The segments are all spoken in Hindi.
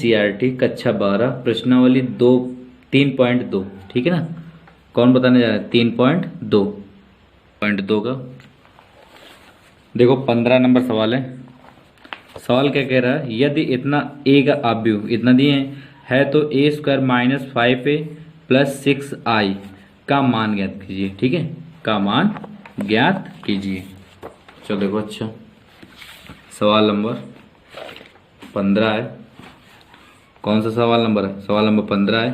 एनसीईआरटी कक्षा 12 प्रश्नावली 3.2, ठीक है ना। कौन बताने जा रहा है? 3.2 का देखो 15 नंबर सवाल है। सवाल क्या कह रहा है? यदि इतना ए का आव्यूह इतना दिए है तो ए square minus 5a plus 6i का मान ज्ञात कीजिए, ठीक है, का मान ज्ञात कीजिए। चलो देखो, अच्छा सवाल नंबर 15 है। कौन सा सवाल नंबर है? सवाल नंबर 15 है।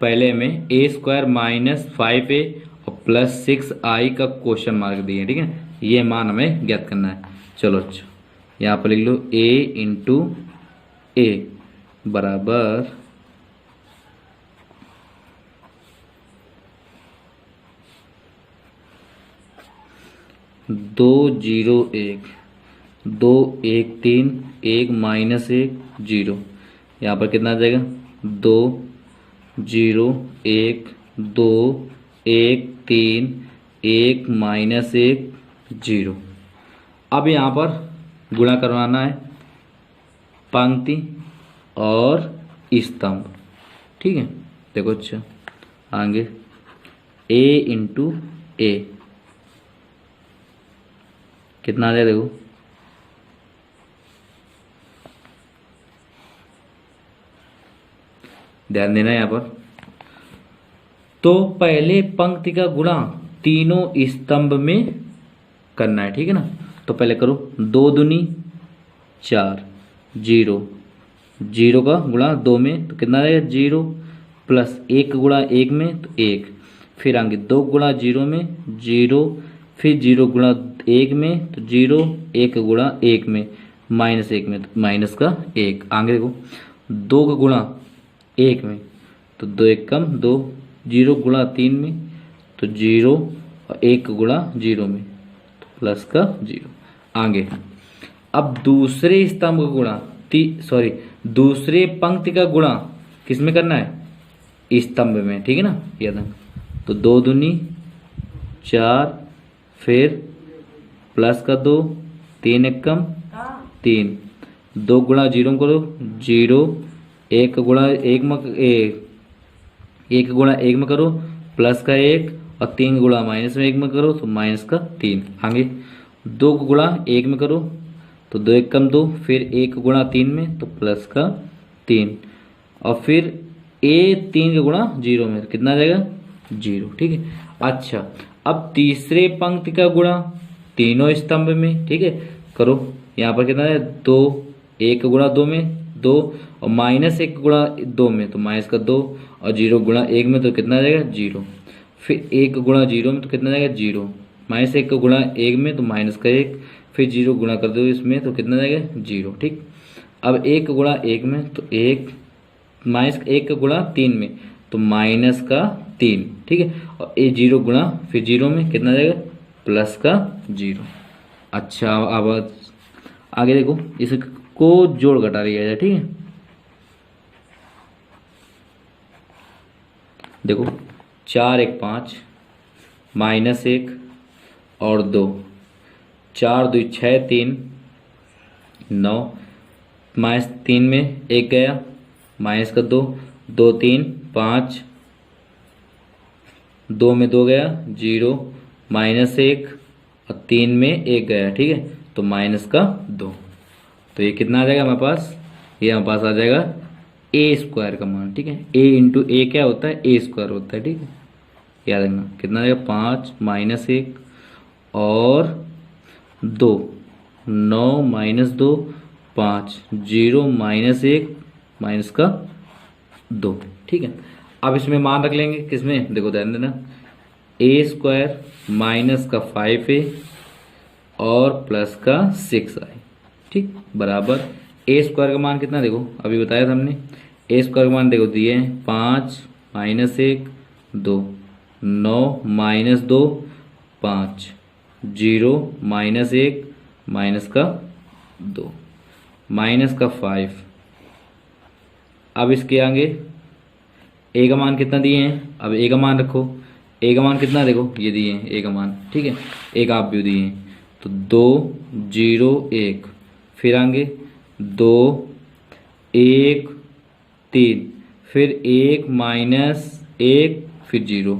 पहले में ए स्क्वायर माइनस 5a और प्लस 6i का क्वेश्चन मार्क दिए, ठीक है। ये मान हमें ज्ञात करना है। चलो अच्छा, यहाँ पर लिख लो a इंटू ए बराबर 2 0 1 2 1 3 1 माइनस 1 0। यहाँ पर कितना आ जाएगा? 2 0 1 2 1 3 1 माइनस 1 0। अब यहाँ पर गुणा करवाना है पंक्ति और स्तंभ, ठीक है। देखो अच्छा, आगे a इंटू ए कितना आ जाएगा? देखो ध्यान देना यहाँ पर। तो पहले पंक्ति का गुणा तीनों स्तंभ में करना है, ठीक है ना। तो पहले करो 2 दूनी 4 0 0 का गुणा 2 में तो कितना आएगा? 0 प्लस 1 गुणा 1 में तो 1, फिर आगे 2 गुणा 0 में 0, फिर 0 गुणा 1 में तो 0, 1 गुणा 1 में माइनस 1 में तो माइनस का 1। आगे देखो 2 का गुणा 1 में तो 2 1 कम 2, 0 गुणा 3 में तो 0 और 1 गुणा 0 में तो प्लस का 0। आगे अब दूसरे स्तंभ का गुणा दूसरे पंक्ति का गुणा किस में करना है? स्तंभ में, ठीक है ना। याद रखना। तो 2 दूनी 4, फिर प्लस का 2, 3 1 कम 3, 2 गुणा 0 करो 0, 1 गुणा 1 में 1 गुणा 1 में करो प्लस का 1 और 3 गुणा माइनस में 1 में करो तो माइनस का 3। आगे 2 गुणा 1 में करो तो 2 1 कम 2, फिर 1 गुणा 3 में तो प्लस का 3, और फिर a 3 का गुणा 0 में तो कितना आ जाएगा? 0, ठीक है। अच्छा, अब तीसरे पंक्ति का गुणा तीनों स्तंभ में, ठीक है, करो। यहाँ पर कितना है? 2 1 गुणा 2 में 2 और माइनस 1 गुणा 2 में तो माइनस का 2, और 0 गुणा 1 में तो कितना आ जाएगा? 0, फिर 1 गुणा 0 में तो कितना आ जाएगा? 0, माइनस 1 गुणा 1 में तो माइनस का 1, फिर 0 गुणा कर दो इसमें तो कितना आ जाएगा? 0, ठीक। अब 1 गुणा 1 में तो 1, माइनस 1 गुणा 3 में तो माइनस का 3, ठीक है, और 0 गुणा फिर 0 में कितना आ जाएगा? प्लस का 0। अच्छा, अब आगे देखो, इसको जोड़ घटा लिया जाए, ठीक है। देखो 4 1 5 माइनस 1 और 2, 4 2 6 3 9, माइनस 3 में 1 गया माइनस का 2, 2 3 5, 2 में 2 गया 0, माइनस 1 और 3 में 1 गया, ठीक है, तो माइनस का 2। तो ये कितना आ जाएगा हमारे पास? ये हमारे पास आ जाएगा ए स्क्वायर का मान, ठीक है। ए इंटू ए क्या होता है? ए स्क्वायर होता है, ठीक है, याद रखना। कितना आ जाएगा? 5 माइनस 1 और 2, 9 माइनस 2 5, 0 माइनस 1 माइनस का 2, ठीक है। अब इसमें मान रख लेंगे किसमें? देखो ध्यान देना, ए स्क्वायर माइनस का 5a और प्लस का 6i, ठीक, बराबर ए स्क्वायर का मान कितना? देखो अभी बताया था हमने, ए स्क्वायर का मान देखो दिए हैं 5 माइनस 1 2, 9 माइनस 2 5, 0 माइनस 1 माइनस का 2, माइनस का 5। अब इसके आगे ए का मान कितना दिए हैं? अब ए का मान रखो, ए का मान कितना? देखो ये दिए हैं ए का मान, ठीक है, एक आप भी दिए हैं तो 2 0 1, फिर आगे 2 1 3, फिर 1 माइनस 1 फिर 0।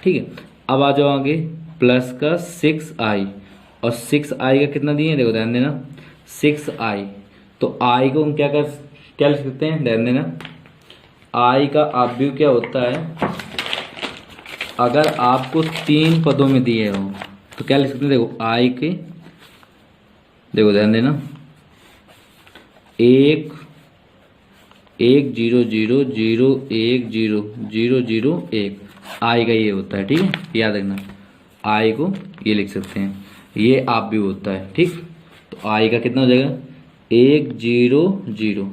ठीक है, अब आ जाओ आगे, प्लस का 6i, और 6i का कितना दिए, देखो ध्यान देना 6i, तो i को हम क्या लिख सकते हैं, ध्यान देना i का आव्यूह क्या होता है, अगर आपको 3 पदों में दिए हो तो क्या लिख सकते हैं, देखो i के, देखो ध्यान देना 1 1 0 0 0 1 0 0 0 1, i का ये होता है। ठीक है, याद रखना i को ये लिख सकते हैं, ये आप भी होता है। ठीक, तो i का कितना हो जाएगा, 1 0 0,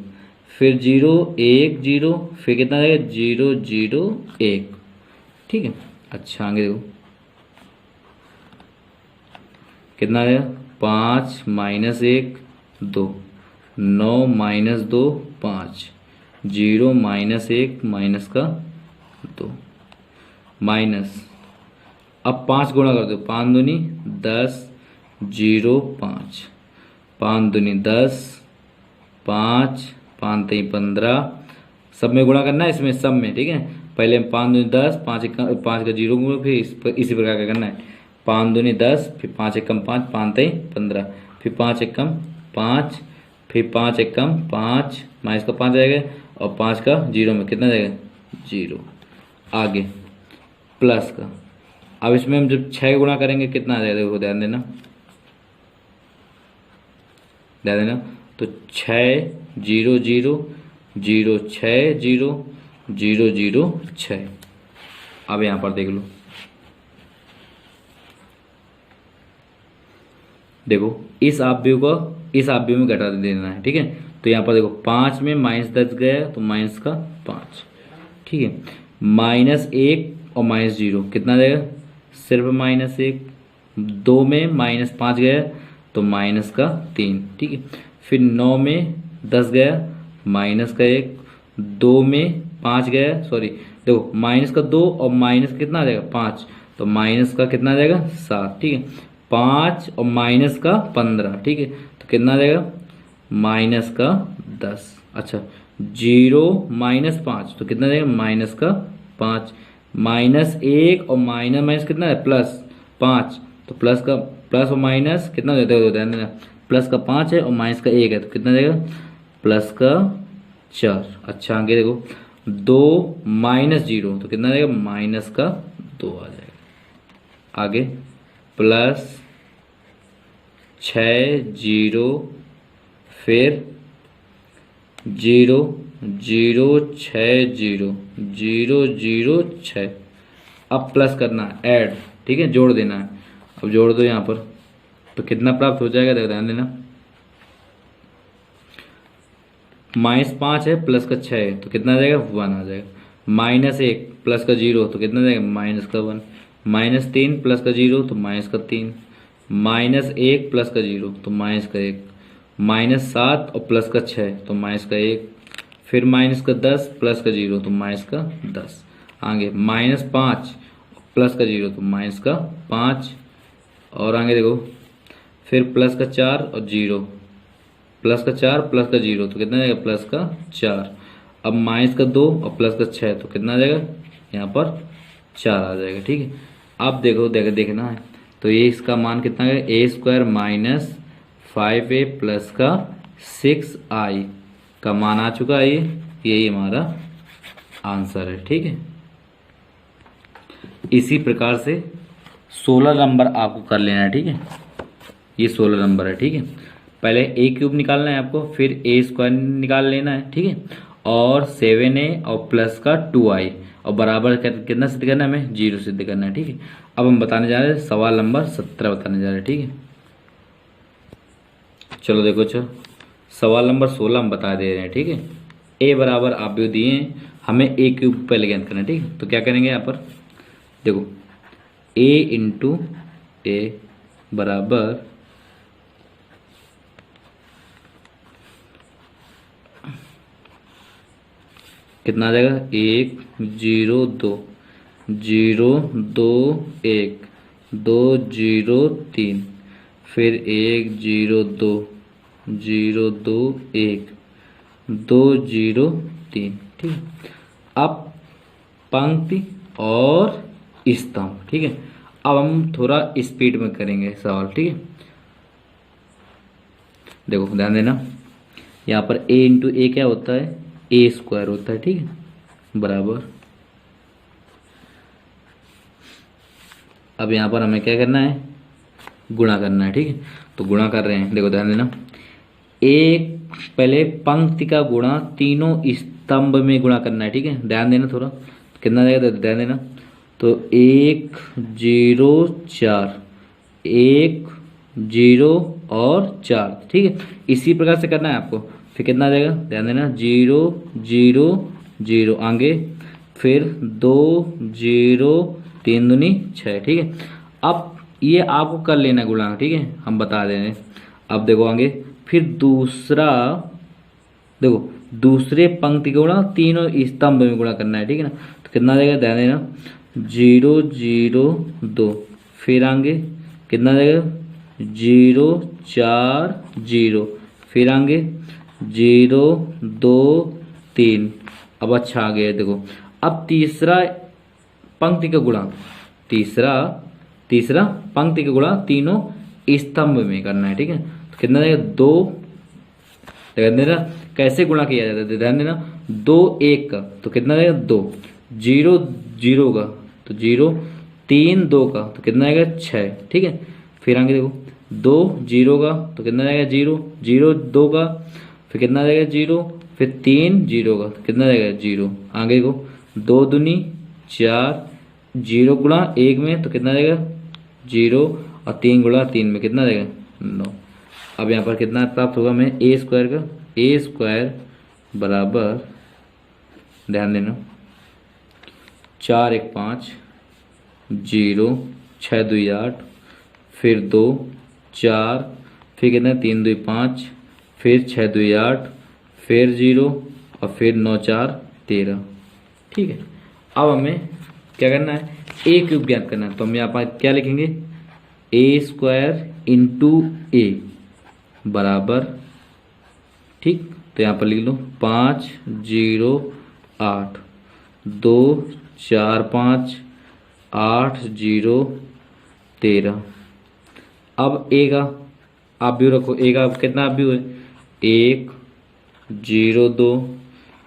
फिर 0 1 0, फिर कितना आ जाएगा 0 0 1। ठीक है, अच्छा आगे देखो कितना आएगा, 5 माइनस 1 2, 9 माइनस 2 5, 0 माइनस 1 माइनस का 2, माइनस, अब 5 गुणा कर दो, 5 दूनी 10 0 5, 5 दूनी 10 5 5 3 15, सब में गुणा करना है, इसमें सब में। ठीक है, पहले 5 दूनी 10, 5 का 0 गुणा, फिर इसी प्रकार का करना है, 5 दूनी 10, फिर 5 एकम 5, 5 3 15, फिर 5 एकम 5, फिर 5 एकम 5, माइनस का 5 आएगा, और 5 का 0 में कितना जाएगा 0। आगे प्लस का, अब इसमें हम जब 6 गुणा करेंगे कितना आ जाएगा, देखो ध्यान देना तो 6 0 0 0 6 0 0 0 6। अब यहाँ पर देख लो, देखो इस आव्यूह को इस आव्यूह में घटा देना है। ठीक है, तो यहाँ पर देखो 5 में माइनस 10 गया तो माइनस का 5। ठीक है, माइनस 1 और माइनस 0 कितना जाएगा, सिर्फ माइनस 1, 2 में माइनस 5 गया तो माइनस का 3। ठीक है, फिर 9 में 10 गया माइनस का 1, 2 में 5 गया, सॉरी देखो माइनस का 2 और माइनस कितना आ जाएगा 5, तो माइनस का कितना आ जाएगा 7। ठीक है, 5 और माइनस का 15। ठीक है, तो कितना आ जाएगा माइनस का 10। अच्छा 0 माइनस 5 तो कितना आ जाएगा माइनस का 5, माइनस 1 और माइनस माइनस कितना है प्लस 5, तो प्लस का प्लस और माइनस कितना देते हो, ध्यान देना प्लस का 5 है और माइनस का 1 है, तो कितना देगा प्लस का 4। अच्छा आगे देखो 2 माइनस 0 तो कितना देगा माइनस का 2 आ जाएगा। आगे प्लस 6 0, फिर 0 0 6 0 0 0 6। अब प्लस करना है, ऐड। ठीक है, जोड़ देना है, अब जोड़ दो यहाँ पर, तो कितना प्राप्त हो जाएगा, देखो ध्यान देना माइनस 5 है प्लस का 6 है तो कितना आ जाएगा 1 आ जाएगा, माइनस 1 प्लस का 0 तो कितना जाएगा माइनस का 1, माइनस 3 प्लस का 0 तो माइनस का 3, माइनस 1 प्लस का 0 तो माइनस का 1, माइनस 7 और प्लस का 6 तो माइनस का 1, फिर माइनस का 10 प्लस का 0 तो माइनस का 10। आगे माइनस 5 प्लस का 0 तो माइनस का 5, और आगे देखो फिर प्लस का 4 और 0, प्लस का 4 प्लस का 0 तो कितना जाएगा प्लस का 4। अब माइनस का 2 और प्लस का 6 तो कितना आ जाएगा यहाँ पर 4 आ जाएगा। ठीक है, अब देखना है, तो ये इसका मान कितना है, ए स्क्वायर माइनस 5a प्लस का 6i का मान आ चुका है, यही हमारा आंसर है। ठीक है, इसी प्रकार से 16 नंबर आपको कर लेना है। ठीक है, ये 16 नंबर है। ठीक है, पहले ए क्यूब निकालना है आपको, फिर ए स्क्वायर निकाल लेना है। ठीक है, और 7a और प्लस का 2i और बराबर कितना सिद्ध करना है, हमें 0 सिद्ध करना है। ठीक है, अब हम बताने जा रहे हैं सवाल नंबर 17 बताने जा रहे हैं। ठीक है, चलो देखो, चलो सवाल नंबर 16 हम बता दे रहे हैं। ठीक है, ए बराबर आप भी दिए हैं, हमें ए क्यूब पहले ज्ञात करना है। ठीक है, तो क्या करेंगे यहाँ पर, देखो a इंटू ए बराबर कितना आ जाएगा 1 0 2 0 2 1 2 0 3, फिर 1 0 2 0 2 1 2 0 3। ठीक है। अब पंक्ति और स्तंभ, ठीक है। अब हम थोड़ा स्पीड में करेंगे सवाल, ठीक है। देखो ध्यान देना, यहाँ पर a इंटू ए क्या होता है, ए स्क्वायर होता है, ठीक है, बराबर। अब यहाँ पर हमें क्या करना है, गुणा करना है, ठीक है। तो गुणा कर रहे हैं, देखो ध्यान देना, एक पहले पंक्ति का गुणा तीनों स्तंभ में गुणा करना है, ठीक है। ध्यान देना थोड़ा, कितना जाएगा ध्यान देना। तो 1 0 4, 1 0 और 4, ठीक है। इसी प्रकार से करना है आपको। फिर कितना आ जाएगा, ध्यान देना, 0 0 0 आगे, फिर 2 0 3 दूनी 6, ठीक है। अब ये आपको कर लेना गुणा, ठीक है, हम बता दे रहे हैं। अब देखो आगे, फिर दूसरा, देखो दूसरे पंक्ति का गुणा तीनों स्तंभ में गुणा करना है, ठीक है ना। तो कितना आ जाएगा, ध्यान देना, 0 0 2, फिर आगे कितना आ जाएगा, 0 4 0, फिर आगे 0 2 3। अब अच्छा आ गया, देखो अब तीसरा पंक्ति का गुणा, तीसरा पंक्ति का गुणा तीनों स्तंभ में करना है, ठीक है। तो कितना देगा, 2, ध्यान देना कैसे गुणा किया जाता है, ध्यान देना, 2 1 का तो कितना देगा 2, 0 0 का तो 0, 3 2 का तो कितना आएगा 6, ठीक है। फिर आगे देखो, 2 0 का तो कितना आएगा 0, 0 2 का फिर कितना आएगा 0, फिर 3 0 का तो कितना आएगा 0। आगे देखो, 2 दूनी 4, 0 गुणा 1 में तो कितना देगा 0, और 3 गुणा 3 में कितना देगा 9। अब यहाँ पर कितना प्राप्त होगा हमें, ए स्क्वायर का, ए स्क्वायर बराबर, ध्यान देना, 4 1 5 0 6 2 8, फिर 2 4, फिर कितना 3 2 5, फिर 6 2 8, फिर 0 और फिर 9 4 13, ठीक है। अब हमें क्या करना है, ए क्यूब ज्ञात करना है। तो हम यहाँ पर क्या लिखेंगे, ए स्क्वायर इंटू ए बराबर, ठीक। तो यहाँ पर लिख लो 5 0 8, 2 4 5 8 0 13। अब ए का आप भी रखो, ए का कितना आप भी हुए, 1 0 2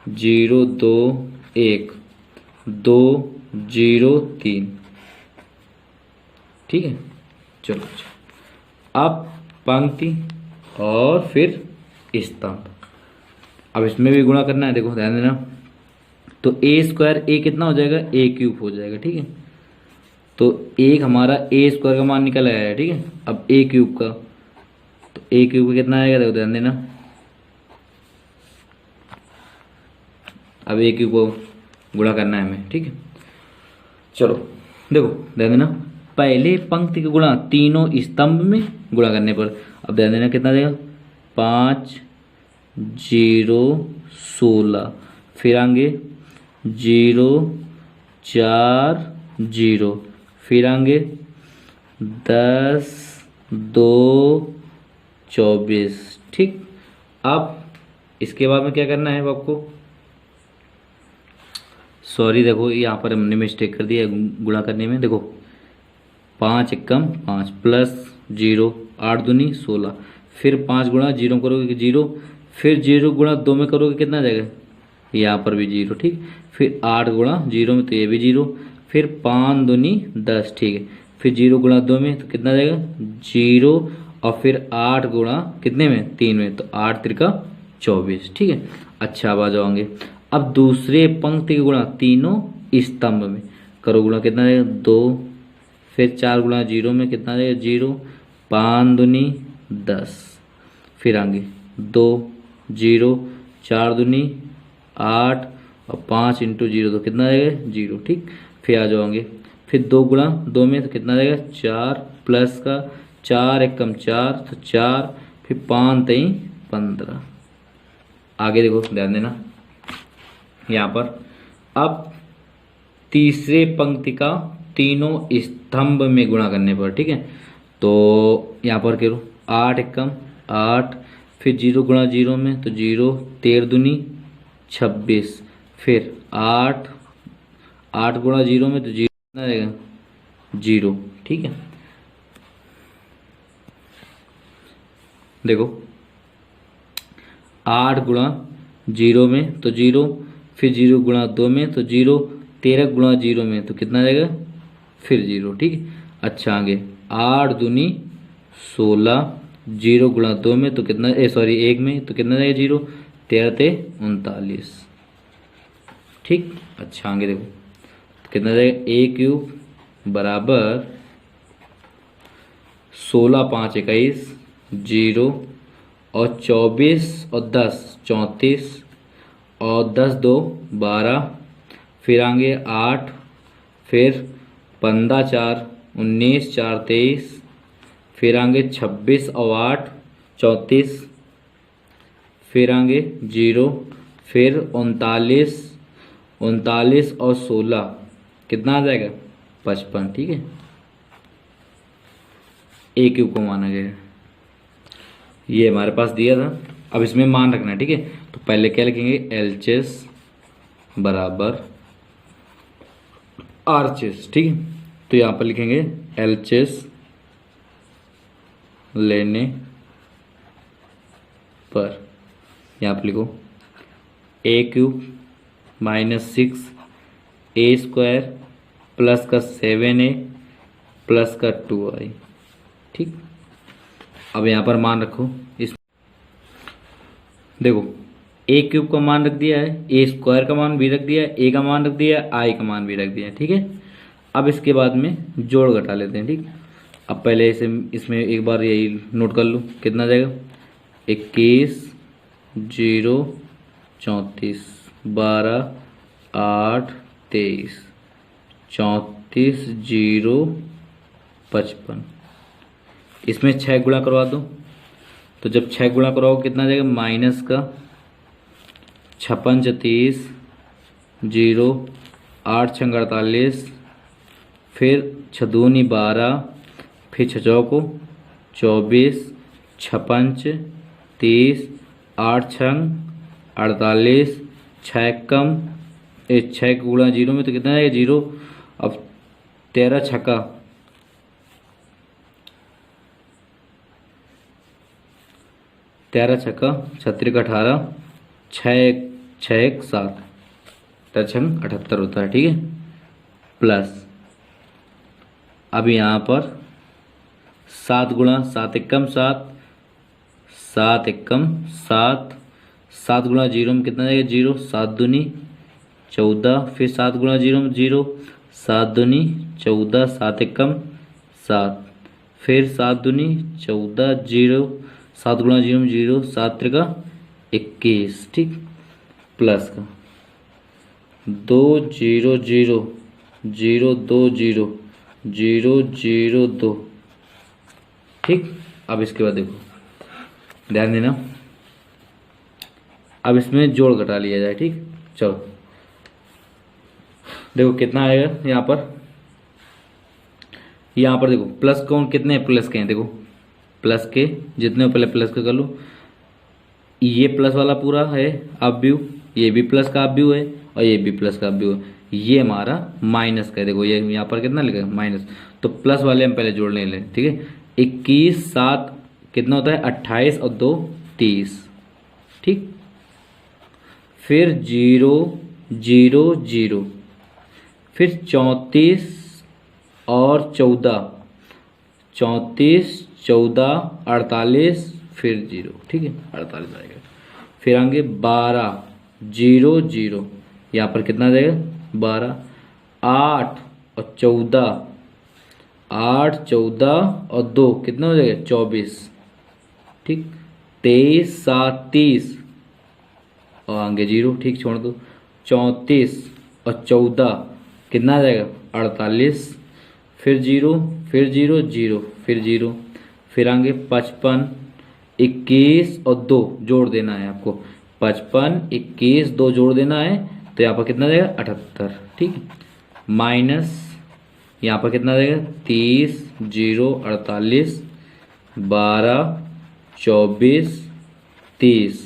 0 2 1 2 0 3, ठीक है। चलो अब पंक्ति और फिर स्तंभ, अब इसमें भी गुणा करना है, देखो ध्यान देना। तो ए स्क्वायर ए कितना हो जाएगा, ए क्यूब हो जाएगा, ठीक है। तो एक हमारा ए स्क्वायर का मान निकल आया है, ठीक है। अब ए क्यूब का, तो ए क्यूब का कितना आएगा, देखो ध्यान देना, अब ए क्यूब को गुणा करना है हमें, ठीक है। चलो देखो ध्यान देना, पहले पंक्ति का गुणा तीनों स्तंभ में गुणा करने पर, अब ध्यान देना कितना देगा, 5 0 16, फिर आगे 0 4 0, फिर आगे 10 2 24, ठीक। अब इसके बाद में क्या करना है आपको, सॉरी देखो यहाँ पर हमने मिस्टेक कर दिया गुणा करने में। देखो 5 एकम 5 प्लस 0 8 दूनी 16, फिर 5 गुणा 0 करोगे 0, फिर 0 गुणा 2 में करोगे कितना आ जाएगा, यहाँ पर भी 0, ठीक। फिर 8 गुणा 0 में तो ये भी 0, फिर 5 दूनी 10, ठीक है। फिर 0 गुणा 2 में तो कितना आ जाएगा 0, और फिर 8 गुणा कितने में 3 में तो 8 त्रिका 24, ठीक है। अच्छा अब आ जाओगे, अब दूसरे पंक्ति के गुणा तीनों स्तंभ में करो, गुणा कितना आएगा 2, फिर 4 गुणा 0 में कितना आएगा 0, 5 दूनी 10, फिर आगे 2 0 4 दूनी 8 और 5 इंटू 0 तो कितना आएगा 0, ठीक। फिर आ जाओगे, फिर 2 गुणा 2 में तो कितना आएगा 4 प्लस का 4 एकम 4 तो 4, फिर 5 3 15। आगे देखो ध्यान देना, यहाँ पर अब तीसरे पंक्ति का तीनों स्तंभ में गुणा करने पर, ठीक है। तो यहाँ पर करो 8 एकम 8, फिर 0 गुणा 0 में तो 0, 13 दूनी 26, फिर 8, 8 गुणा 0 में तो 0 कितना रहेगा, 0। ठीक है, देखो 8 गुणा 0 में तो 0, फिर 0 गुणा 2 में तो 0, 13 गुणा 0 में तो कितना रहेगा, फिर 0। ठीक है, अच्छा आगे 8 दूनी 16, 0 गुणा 2 में तो कितना, 1 में तो कितना रहेगा 0, 13 ते 39। ठीक, अच्छा आगे देखो तो कितना रहेगा, a क्यूब बराबर 16 5 21 0 और 24 और 10 34 और 10 2 12, फिर आगे 8, फिर 15 4 19 4 23, फिर आगे 26 और 8 34, फिर आगे 0, फिर 39 39 और 16 कितना आ जाएगा, 55। ठीक है, ए क्यूब को माना गया है, ये हमारे पास दिया था। अब इसमें मान रखना है। ठीक है, तो पहले क्या लिखेंगे, एलचेस बराबर आरचेस। ठीक है, तो यहाँ पर लिखेंगे एलचेस लेने पर यहाँ पर लिखो ए क्यूब -6 ए स्क्वायर प्लस का 7a प्लस का 2i। ठीक, अब यहाँ पर मान रखो, इस देखो ए क्यूब का मान रख दिया है, ए स्क्वायर का मान भी रख दिया है, ए का मान रख दिया है, आई का मान भी रख दिया है। ठीक है, अब इसके बाद में जोड़ घटा लेते हैं। ठीक, अब पहले इसे इसमें एक बार यही नोट कर लो, कितना जाएगा, 21 0 34 12 8 23 34 0 55। इसमें 6 गुणा करवा दो, तो जब 6 गुणा कराओ कितना जाएगा, माइनस का 56 30 0 8 6 48, फिर 6 दूनी 12, फिर 6 चौको 24 56 30 8 6 48, 6 कम 6 गुणा 0 में तो कितना है 0। अब 13 छक्का 13 छक्का 36 18, 6 6 7, 13 78 होता है। ठीक है, प्लस अब यहाँ पर 7 गुणा 7 एकम 7 7 एकम 7, 7 गुणा 0 में कितना जाएगा 0, 7 दूनी 14, फिर 7 गुणा 0 में 0, 7 दूनी 14, 7 एकम 7, फिर 7 दूनी 14 0, 7 गुणा 0 में 0, 7 त्रिका 21। ठीक, प्लस का 2 0 0 0 2 0 0 0 2। ठीक, अब इसके बाद देखो, ध्यान देना, अब इसमें जोड़ घटा लिया जाए। ठीक, चलो देखो कितना आएगा, यहाँ पर देखो प्लस कौन कितने प्लस के हैं, देखो प्लस के जितने पहले प्लस के कर लो, ये प्लस वाला पूरा है अपव्यू, ये भी प्लस का अपव्यू है और ये भी प्लस का अपव्यू है, ये हमारा माइनस का है। देखो ये यहाँ पर कितना लिखा है माइनस, तो प्लस वाले हम पहले जोड़ लें। ठीक है, 21 7 कितना होता है 28 और 2 30। ठीक, फिर 0 0 0, फिर 34 और 14 34 14 48, फिर 0। ठीक है, 48 आएगा, फिर आएंगे 12 0 0, यहाँ पर कितना जाएगा 12, 8 और 14 8 14 और 2 कितना हो जाएगा 24। ठीक, 23 7 30 और आगे 0। ठीक, छोड़ दो, 34 और 14 कितना आ जाएगा 48, फिर 0 फिर 0 0 फिर 0, फिर आगे 55 21 और 2 जोड़ देना है आपको, 55 21 2 जोड़ देना है, तो यहाँ पर कितना जाएगा 78। ठीक, माइनस यहाँ पर कितना जाएगा 30 0 48 12 24 30,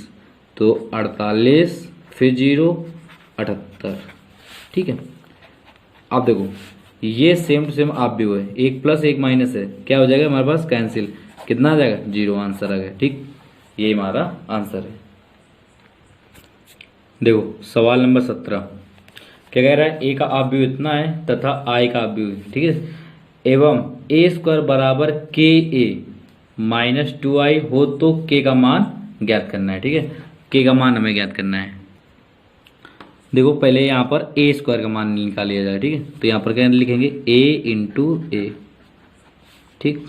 तो 48 फिर 0 78। ठीक है, अब देखो ये सेम टू सेम आप भी हुए, एक प्लस एक माइनस है, क्या हो जाएगा हमारे पास कैंसिल, कितना आ जाएगा 0, आंसर आ गया। ठीक, ये हमारा आंसर है। देखो सवाल नंबर 17 क्या कह रहा है, ए का आप भी इतना है तथा आई का आप भी, ठीक है, एवं ए स्क्वायर बराबर के ए माइनस 2i हो तो के का मान ज्ञात करना है। ठीक है, के का मान हमें ज्ञात करना है। देखो पहले यहाँ पर ए स्क्वायर का मान निकाल लिया जाए। ठीक है, तो यहाँ पर क्या लिखेंगे ए इंटू ए। ठीक,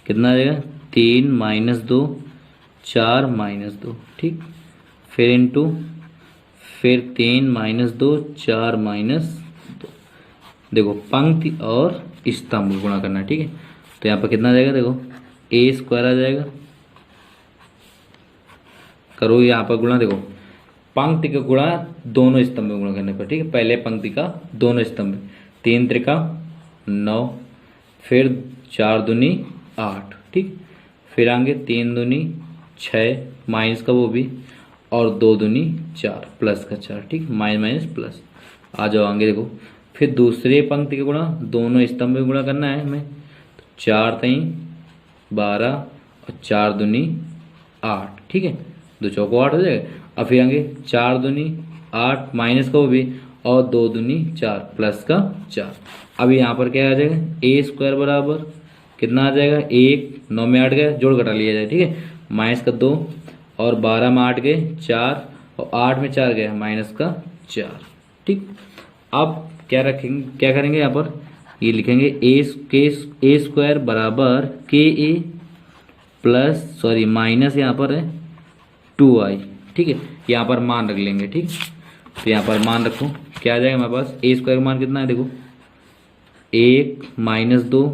कितना आ जाएगा 3 माइनस 2 4 माइनस 2। ठीक, फिर इंटू, फिर 3 माइनस 2 4 माइनस 2। देखो पंक्ति और स्तंभ गुणा करना है। ठीक है, तो यहाँ पर कितना आ जाएगा, देखो ए स्क्वायर आ जाएगा, करो यहाँ पर गुणा, देखो पंक्ति का गुणा दोनों स्तंभ में गुणा करने पर। ठीक है, पहले पंक्ति का दोनों स्तंभ, 3 त्रिका 9, फिर 4 दूनी 8। ठीक, फिर आगे 3 दूनी 6 माइनस का वो भी, और 2 दूनी 4 प्लस का 4। ठीक, माइनस माइनस प्लस, आ जाओ आगे देखो, फिर दूसरे पंक्ति का गुणा दोनों स्तंभ में गुणा करना है हमें, 4 3 12 और 4 दूनी 8। ठीक है, 2 चौको 8 हो जाएगा। अब फिर आगे 4 दूनी 8 माइनस का वो भी, और 2 दूनी 4 प्लस का 4। अब यहाँ पर क्या आ जाएगा, ए स्क्वायर बराबर कितना आ जाएगा 1, 9 में 8 गया, जोड़ घटा लिया जाए। ठीक है, माइनस का 2 और 12 में 8 गए 4, और 8 में 4 गया माइनस का 4। ठीक, अब क्या रखेंगे, क्या करेंगे यहाँ पर, ये लिखेंगे ए स्क्वायर बराबर के ए प्लस, सॉरी माइनस यहाँ पर है 2i। ठीक है, यहाँ पर मान रख लेंगे। ठीक, तो यहाँ पर मान रखो, क्या आ जाएगा हमारे पास, ए स्क्वायर का मान कितना है, देखो 1 माइनस 2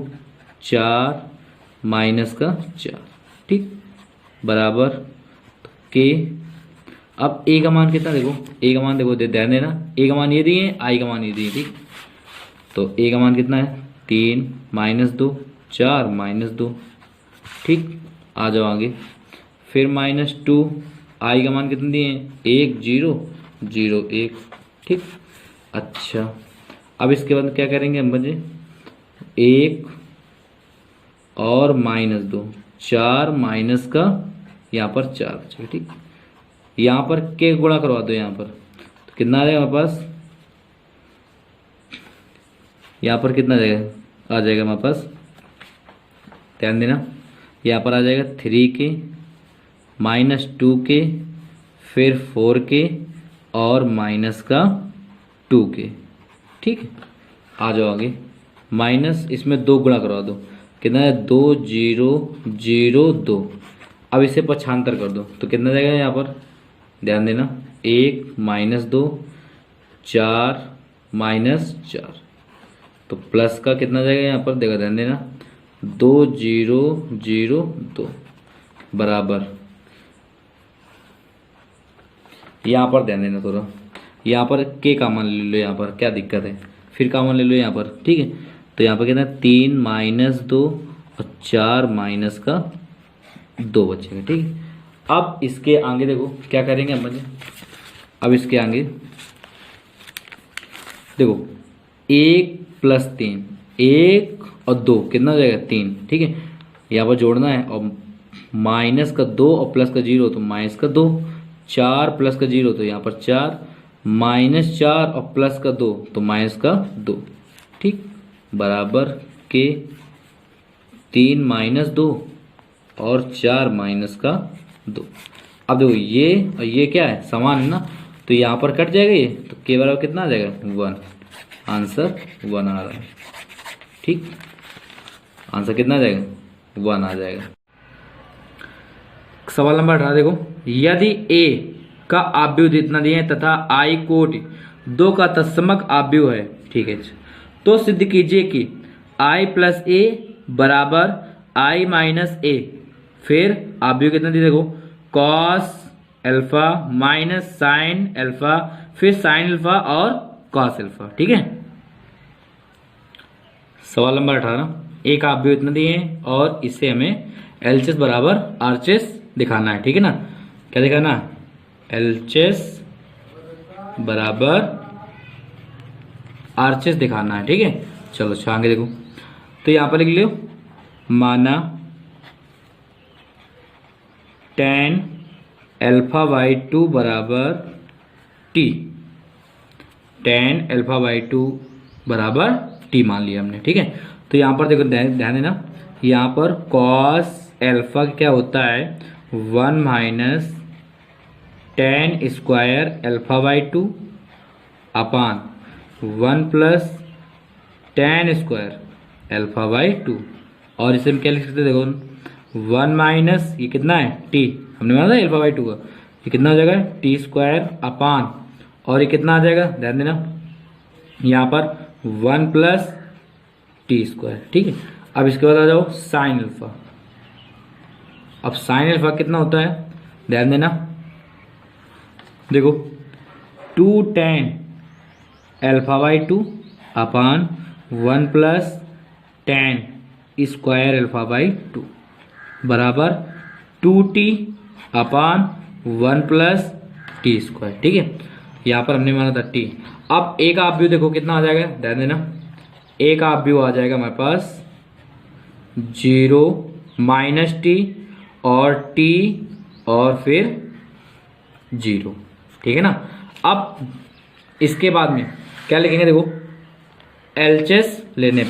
4 माइनस का 4। ठीक, बराबर के, अब ए का मान कितना, देखो ए का मान, देखो ध्यान देना, ए का मान ये दिए, आई का मान ये दिए। ठीक, तो ए का मान कितना है 3 माइनस 2 4 माइनस 2। ठीक, आ जाओ आगे, फिर माइनस 2, आई का मान कितने दिए हैं 1 0 0 1। ठीक, अच्छा अब इसके बाद क्या करेंगे हम बचे, 1 और माइनस 2 4 माइनस का यहाँ पर 4 बचेगा। ठीक, यहाँ पर के गुणा करवा दो, यहाँ पर तो कितना आ जाएगा हमारे पास, यहाँ पर कितना आ जाएगा, आ जाएगा हमारे पास, ध्यान देना, यहाँ पर आ जाएगा 3 के माइनस 2 के, फिर 4 के और माइनस का 2 के। ठीक है, आ जाओ आगे, माइनस इसमें 2 गुणा करवा दो, कितना है 2 0 0 2। अब इसे पक्षांतर कर दो तो कितना जाएगा, यहाँ पर ध्यान देना 1 माइनस 2 4 माइनस 4, तो प्लस का कितना जाएगा यहाँ पर, देखो ध्यान देना 2 0 0 2 बराबर, यहाँ पर ध्यान देना थोड़ा, यहाँ पर के का मान ले लो, यहाँ पर क्या दिक्कत है, फिर का मान ले लो यहाँ पर। ठीक है, तो यहाँ पर कितना 3 माइनस 2 और 4 माइनस का 2 बचेगा। ठीक है, अब इसके आगे देखो क्या करेंगे हम बच्चे, अब इसके आगे देखो 1 प्लस 3, 1 और 2 कितना हो जाएगा 3। ठीक है, यहाँ पर जोड़ना है, और माइनस का 2 और प्लस का 0 तो माइनस का 2, 4 प्लस का 0 तो यहाँ पर 4, माइनस 4 और प्लस का 2 तो माइनस का 2। ठीक, बराबर के 3 माइनस 2 और 4 माइनस का 2। अब देखो ये और ये क्या है, समान है ना, तो यहाँ पर कट जाएगा ये, तो के बराबर कितना आ जाएगा 1, आंसर 1 आ रहा है। ठीक, आंसर कितना आ जाएगा 1 आ जाएगा। सवाल नंबर 18 देखो, यदि a का आव्यूह इतना दिए हैं तथा i कोटि 2 का तत्समक आव्यूह है, ठीक है, तो सिद्ध कीजिए कि i प्लस a बराबर i माइनस a। फिर आव्यूह कितना दिए, देखो cos alpha minus sine alpha, फिर साइन अल्फा और cos अल्फा। ठीक है, सवाल नंबर 18, a का आव्यूह इतना दिए हैं और इससे हमें LHS बराबर RHS दिखाना है। ठीक है ना, क्या दिखाना है, LHS बराबर आरचेस दिखाना है, ठीक है। चलो अच्छा आगे देखो, तो यहां पर लिख लो माना tan α/2 बराबर t, tan α/2 बराबर t मान लिया हमने, ठीक है। तो यहाँ पर देखो ध्यान देना, यहाँ पर cos अल्फा क्या होता है 1 माइनस tan स्क्वायर α/2 अपान 1 प्लस tan स्क्वायर α/2, और इसे हम क्या लिख सकते हैं देखो 1 माइनस ये कितना है t, हमने माना था α/2 का, ये कितना हो जाएगा t स्क्वायर अपान, और ये कितना आ जाएगा ध्यान देना यहाँ पर 1 प्लस टी स्क्वायर, ठीक है। अब इसके बाद आ जाओ साइन अल्फा। अब साइन अल्फा कितना होता है ध्यान देना, देखो 2 tan α/2 अपान 1 प्लस tan स्क्वायर α/2 बराबर 2t अपान 1 प्लस टी स्क्वायर, ठीक है। यहाँ पर हमने माना था t। अब एक आप व्यू देखो कितना आ जाएगा ध्यान देना, एक आप व्यू आ जाएगा हमारे पास 0 माइनस टी और t और फिर 0, ठीक है ना। अब इसके बाद में क्या लिखेंगे देखो एलएचएस लेने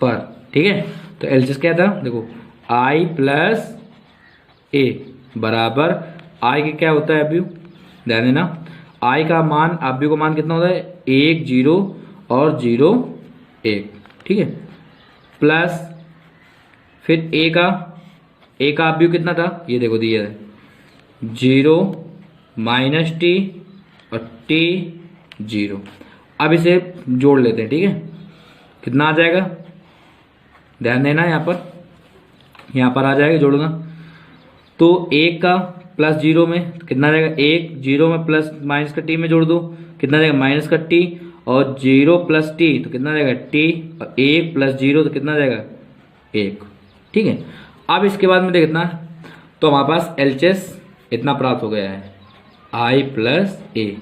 पर, ठीक है। तो एलएचएस क्या था देखो i प्लस ए बराबर i के क्या होता है अभी ध्यान देना, i का मान अभी का मान कितना होता है 1 0 और 0 1, ठीक है, प्लस फिर a का अभी कितना था ये देखो दिया है 0 माइनस टी और t 0। अब इसे जोड़ लेते हैं, ठीक है, कितना आ जाएगा ध्यान देना यहाँ पर आ जाएगा जोड़ना, तो 1 का प्लस 0 में कितना आ जाएगा 1 0 में प्लस माइनस का t में जोड़ दो कितना आ जाएगा माइनस का t, और 0 प्लस t तो कितना आ जाएगा t, और 1 प्लस 0 तो कितना आ जाएगा 1, ठीक है। अब इसके बाद में देखना तो हमारे पास एलएचएस इतना प्राप्त हो गया है i प्लस ए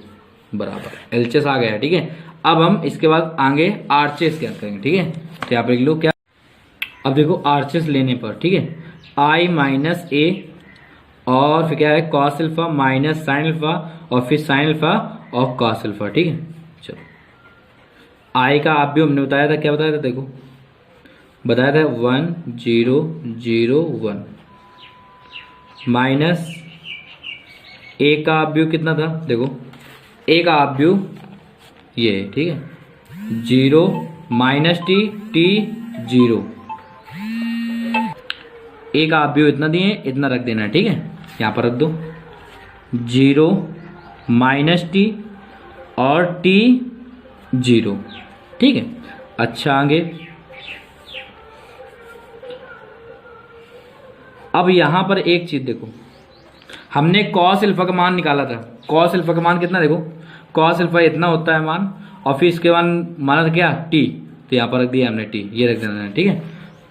बराबर एलएचएस आ गया है, ठीक है। अब हम इसके बाद आगे आरएचएस क्या करेंगे, ठीक है। तो यहाँ पर लिख लो क्या, अब देखो आरएचएस लेने पर, ठीक है, i माइनस ए और फिर क्या है cos alpha minus sine alpha और फिर साइन अल्फा और कॉस अल्फा, ठीक है। चलो i का आप भी हमने बताया था, क्या बताया था देखो बताया था 1 0 0 1 माइनस a का आप व्यू कितना था देखो a का आप व्यू ये है, ठीक है, 0 माइनस टी 0, एक आप व्यू इतना दिए इतना रख देना है, ठीक है, यहाँ पर रख दो 0 माइनस टी और t 0, ठीक है। अच्छा आगे अब यहाँ पर एक चीज देखो, हमने कॉस अल्फा का मान निकाला था, कॉस अल्फा का मान कितना देखो कॉस अल्फा इतना होता है मान, और फिर इसके बाद माना था क्या t, तो यहाँ पर रख दिया हमने t, ये रख देना है, ठीक है।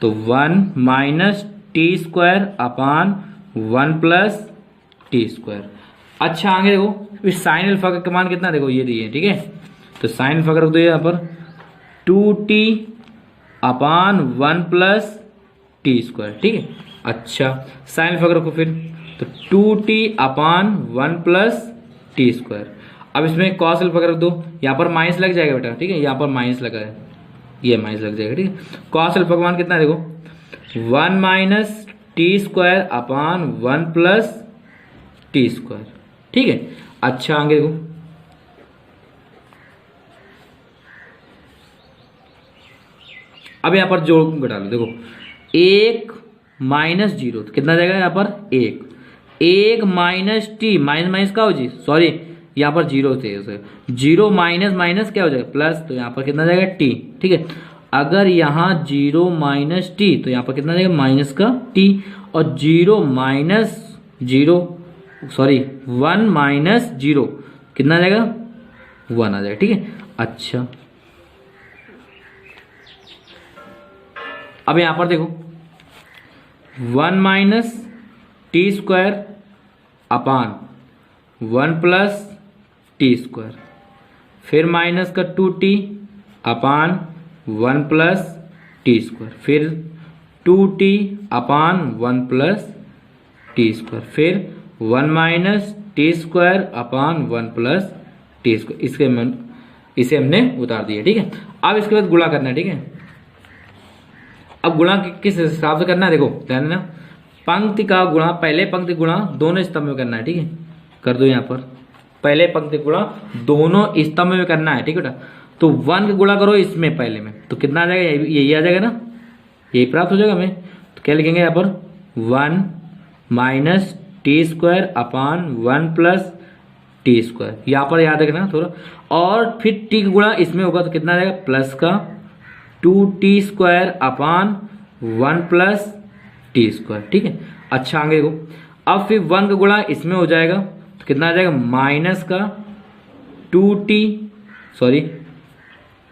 तो 1 minus T square upon 1 plus T square. अच्छा आगे देखो इस साइन अल्फा का मान कितना देखो ये दिए, ठीक है, तो साइन अल्फा का रख दो यहाँ पर 2t अपान 1 प्लस टी स्क्वायर, ठीक है। अच्छा साइन अल्फा का रखो फिर तो 2t अपान 1 प्लस टी स्क्वायर। अब इसमें कॉस अल्फा का रख दो, यहाँ पर माइनस लग जाएगा बेटा, ठीक है, यहाँ पर माइनस लगा है, ये माइनस लग जाएगा, ठीक है। कॉस अल्फा का मान कितना है देखो 1 minus T square upon 1 plus T square, ठीक है। अच्छा आगे देखो अब यहाँ पर जोड़ घटा लो, देखो 1 माइनस 0 तो कितना जाएगा यहाँ पर 1 माइनस टी माइनस माइनस क्या हो जी सॉरी यहाँ पर 0 थे, 0 माइनस माइनस क्या हो जाएगा प्लस, तो यहाँ पर कितना जाएगा टी, ठीक है। अगर यहाँ 0 माइनस टी तो यहाँ पर कितना जाएगा माइनस का टी, और 0 माइनस 0 सॉरी 1 माइनस 0 कितना आ जाएगा 1 आ जाएगा, ठीक है। अच्छा अब यहाँ पर देखो 1 minus T square upon 1 plus T square, फिर माइनस का 2t अपान 1 प्लस टी स्क्वायर, फिर 2t अपान 1 प्लस टी स्क्वायर, फिर 1 minus T square upon 1 plus T square. इसे हमने उतार दिया, ठीक है। अब इसके बाद गुणा करना है, ठीक है। अब गुणा किस हिसाब से करना है, देखो ध्यान देना, पंक्ति का गुणा पहले पंक्ति गुणा दोनों स्तंभ में करना है, ठीक है। कर दो यहाँ पर पहले पंक्ति गुणा दोनों स्तंभ में करना है, ठीक है बेटा। तो 1 का गुणा करो इसमें पहले में, तो कितना आ जाएगा, यही आ जाएगा ना, यही प्राप्त हो जाएगा हमें। तो क्या लिखेंगे यहाँ पर 1 minus T square upon 1 plus T square, यहाँ पर याद रखना थोड़ा। और फिर टी का गुणा इसमें होगा तो कितना आ जाएगा, प्लस का 2t square upon 1 plus T square, ठीक है। अच्छा आगे देखो, अब फिर 1 का गुणा इसमें हो जाएगा तो कितना आ जाएगा, माइनस का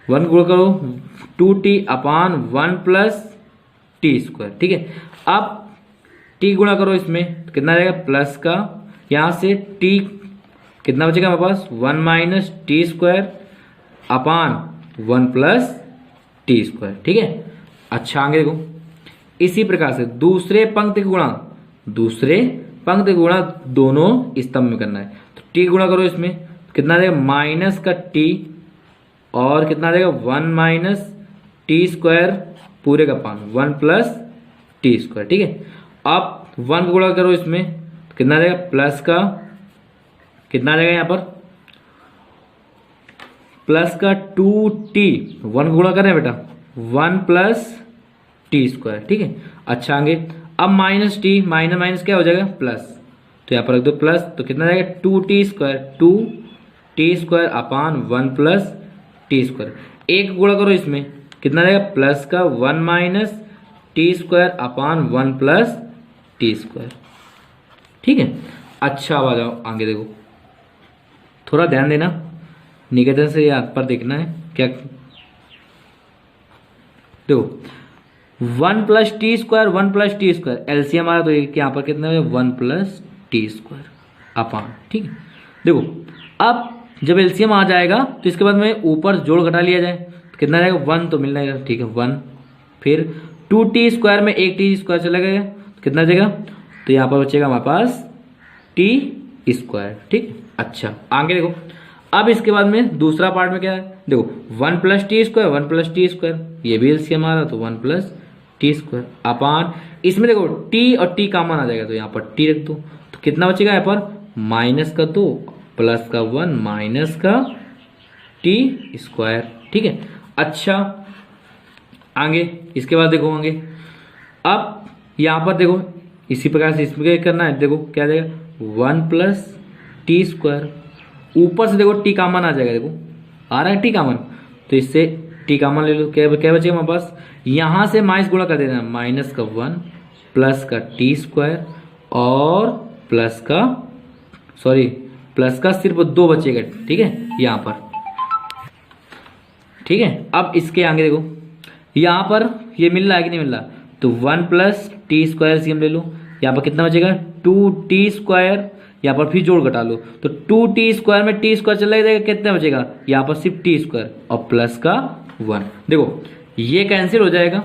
1 गुणा करो 2t अपान 1 प्लस टी स्क्वायर, ठीक है। अब t गुणा करो इसमें तो कितना आ जाएगा, प्लस का यहाँ से t कितना बचेगा हमारे पास, 1 minus T square upon 1 plus T square, ठीक है। अच्छा आगे देखो, इसी प्रकार से दूसरे पंक्ति गुणा दोनों स्तंभ में करना है। तो टी गुणा करो इसमें तो कितना आ जाएगा, माइनस का टी और कितना आ जाएगा 1 माइनस टी स्क्वायर पूरे का अपान 1 प्लस टी स्क्वायर, ठीक है। अब 1 गुणा करो इसमें तो कितना आ जाएगा, प्लस का कितना आ जाएगा यहाँ पर, प्लस का 2t 1 गुणा कर रहे हैं बेटा 1 प्लस टी स्क्वायर, ठीक है। अच्छा आगे, अब माइनस टी माइनस माइनस क्या हो जाएगा, प्लस, तो यहाँ पर रख दो प्लस, तो कितना आ जाएगा 2t square upon 1 plus T square. एक गुणा करो इसमें कितना आ जाएगा, प्लस का 1 minus T square upon 1 plus T square, ठीक है। अच्छा अब आ जाओ आगे देखो, थोड़ा ध्यान देना, निकेतन से याद पर देखना है क्या। देखो 1 plus T square 1 plus T square LCM आ रहा, तो यहाँ पर कितना है 1 प्लस टी स्क्वायर अपान, ठीक है। देखो अब जब एलसीएम आ जाएगा तो इसके बाद में ऊपर जोड़ घटा लिया जाए तो कितना रहेगा, 1 तो मिल जाएगा, ठीक है 1, फिर 2t स्क्वायर में 1t स्क्वायर चला गया तो कितना बचेगा, तो यहाँ पर बचेगा हमारे पास टी स्क्वायर, ठीक है। अच्छा आगे देखो, अब इसके बाद में दूसरा पार्ट में क्या है, देखो 1 plus T square 1 plus T square, ये भी एलसीएम आ रहा तो 1 प्लस टी स्क्वायर अपान, इसमें देखो टी और टी कॉमन आ जाएगा तो यहाँ पर टी रख दो, तो कितना बचेगा यहाँ पर, माइनस का 2 प्लस का 1 माइनस का टी स्क्वायर, ठीक है। अच्छा आगे इसके बाद देखो आगे, अब यहाँ पर देखो इसी प्रकार से इसमें क्या करना है, देखो क्या जाएगा 1 प्लस टी स्क्वायर, ऊपर से देखो टी कॉमन आ जाएगा, देखो आ रहा है टी कॉमन, तो इससे टी कॉमन ले लो, क्या बचेगा हमारे पास, यहाँ से माइनस गुणा कर देना, माइनस का 1 प्लस का टी स्क्वायर और प्लस का सिर्फ 2 बचेगा, ठीक है यहाँ पर, ठीक है। अब इसके आगे देखो यहाँ पर ये मिल रहा है कि नहीं मिल रहा, तो 1 प्लस टी स्क्वायर सी हम ले लो, यहाँ पर कितना बचेगा 2t स्क्वायर, यहाँ पर फिर जोड़ घटा लो तो 2t स्क्वायर में टी स्क्वायर चला जाएगा, कितना बचेगा यहाँ पर सिर्फ टी स्क्वायर और प्लस का 1, देखो ये कैंसिल हो जाएगा,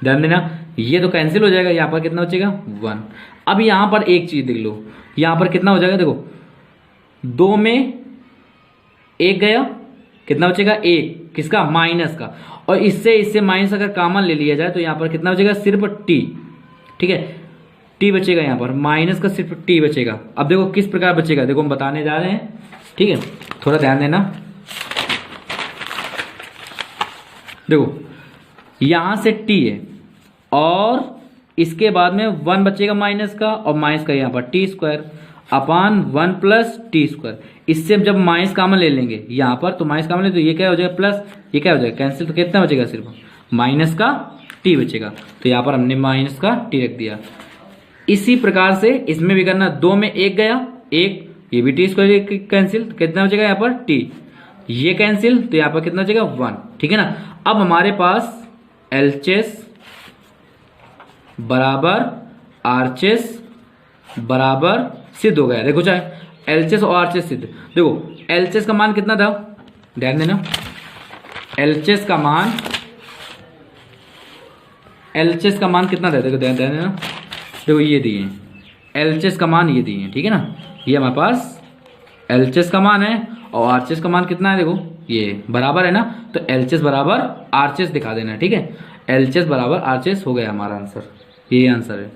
ध्यान देना ये तो कैंसिल हो जाएगा, यहाँ पर कितना बचेगा 1। अब यहाँ पर एक चीज देख लो, यहाँ पर कितना हो जाएगा, देखो 2 में 1 गया, कितना बचेगा 1 किसका, माइनस का, और इससे माइनस अगर कॉमन ले लिया जाए तो यहाँ पर कितना बचेगा, सिर्फ टी, ठीक है टी बचेगा, यहाँ पर माइनस का सिर्फ टी बचेगा। अब देखो किस प्रकार बचेगा, देखो हम बताने जा रहे हैं, ठीक है थोड़ा ध्यान देना। देखो यहाँ से टी है और इसके बाद में 1 बचेगा माइनस का, और माइनस का यहाँ पर T square upon 1 plus T square, इससे जब माइनस कॉमन ले लेंगे यहाँ पर तो माइनस कॉमन ले तो ये क्या हो जाएगा प्लस, ये क्या हो जाएगा कैंसिल, तो कितना बचेगा सिर्फ माइनस का टी बचेगा, तो यहाँ पर हमने माइनस का टी रख दिया। इसी प्रकार से इसमें भी करना, 2 में 1 गया 1, ये भी टी स्क्वायर कैंसिल, तो कितना बचेगा यहाँ पर टी, ये कैंसिल, तो यहाँ पर कितना बचेगा 1, ठीक है ना। अब हमारे पास एलचेस बराबर आरचेस बराबर सिद्ध हो गया। देखो चाहे एलचेस और आरचेस सिद्ध। देखो एलचेस का मान कितना था, ध्यान देना, एलचेस का मान कितना था, देखो ध्यान देना, देखो ये दिए हैं एलचेस का मान, ये दिए हैं, ठीक है ना। ये हमारे पास एलचेस का मान है और आरचेस का मान कितना है, देखो ये बराबर है ना, तो एलचेस बराबर आरचेस दिखा देना, ठीक है। एलचेस बराबर आरचेस हो गया हमारा आंसर, ये आंसर है।